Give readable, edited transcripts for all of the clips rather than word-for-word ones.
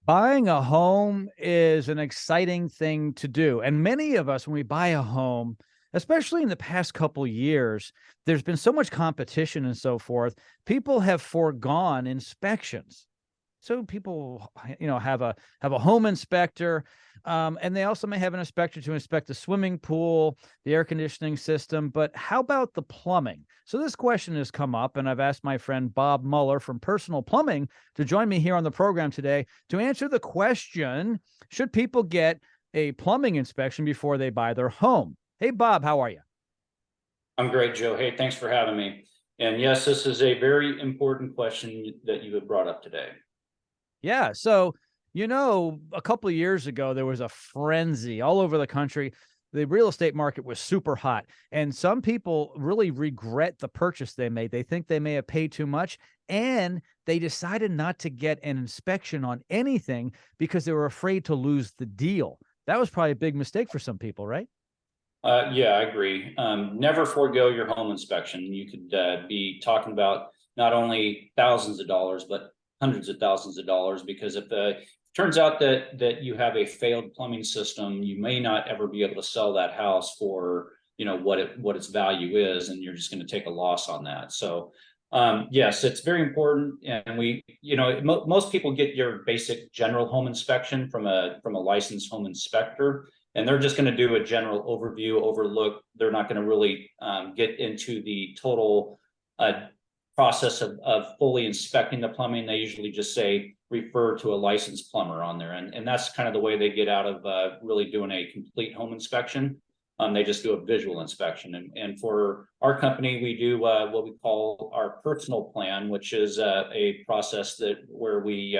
Buying a home is an exciting thing to do. And many of us, when we buy a home, especially in the past couple years, there's been so much competition and so forth. People have foregone inspections. So people, have a home inspector, and they also may have an inspector to inspect the swimming pool, the air conditioning system. But how about the plumbing? So this question has come up, and I've asked my friend Bob Muller from Personal Plumbing to join me here on the program today to answer the question: should people get a plumbing inspection before they buy their home? Hey, Bob, how are you? I'm great, Joe. Hey, thanks for having me. And yes, this is a very important question that you have brought up today. Yeah. So, a couple of years ago, there was a frenzy all over the country. The real estate market was super hot, and some people really regret the purchase they made. They think they may have paid too much, and they decided not to get an inspection on anything because they were afraid to lose the deal. That was probably a big mistake for some people, right? Yeah, I agree. Never forego your home inspection. You could be talking about not only thousands of dollars, but hundreds of thousands of dollars. Because if it turns out that you have a failed plumbing system, you may not ever be able to sell that house for what its value is, and you're just going to take a loss on that. So yes, it's very important. And most people get your basic general home inspection from a licensed home inspector, and they're just going to do a general overview, overlook. They're not going to really get into the total process of fully inspecting the plumbing. They usually just say refer to a licensed plumber on there, and that's kind of the way they get out of really doing a complete home inspection. They just do a visual inspection, and for our company, we do what we call our personal plan, which is a process where we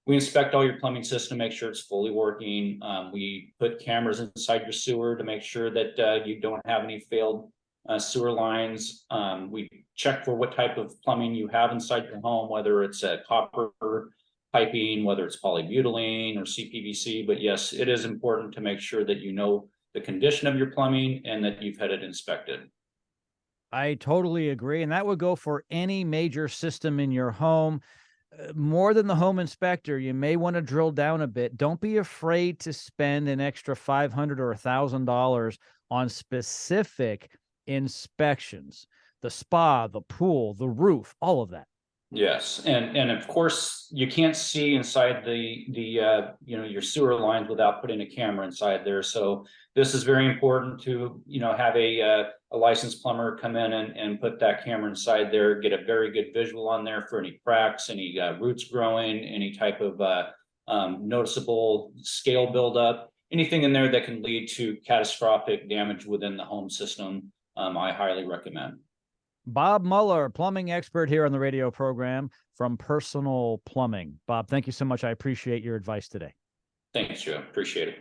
inspect all your plumbing system, make sure it's fully working. We put cameras inside your sewer to make sure that you don't have any failed sewer lines. We check for what type of plumbing you have inside your home, whether it's a copper piping, whether it's polybutylene or CPVC. But yes, it is important to make sure that you know the condition of your plumbing and that you've had it inspected. I totally agree. And that would go for any major system in your home. More than the home inspector, you may want to drill down a bit. Don't be afraid to spend an extra 500 or $1,000 on specific inspections. The spa, the pool, the roof, all of that. Yes, and of course you can't see inside the your sewer lines without putting a camera inside there. So this is very important to have a licensed plumber come in and put that camera inside there, get a very good visual on there for any cracks, any roots growing, any type of noticeable scale buildup, anything in there that can lead to catastrophic damage within the home system. I highly recommend. Bob Muller, plumbing expert here on the radio program from Personal Plumbing. Bob, thank you so much. I appreciate your advice today. Thanks, Joe. Appreciate it.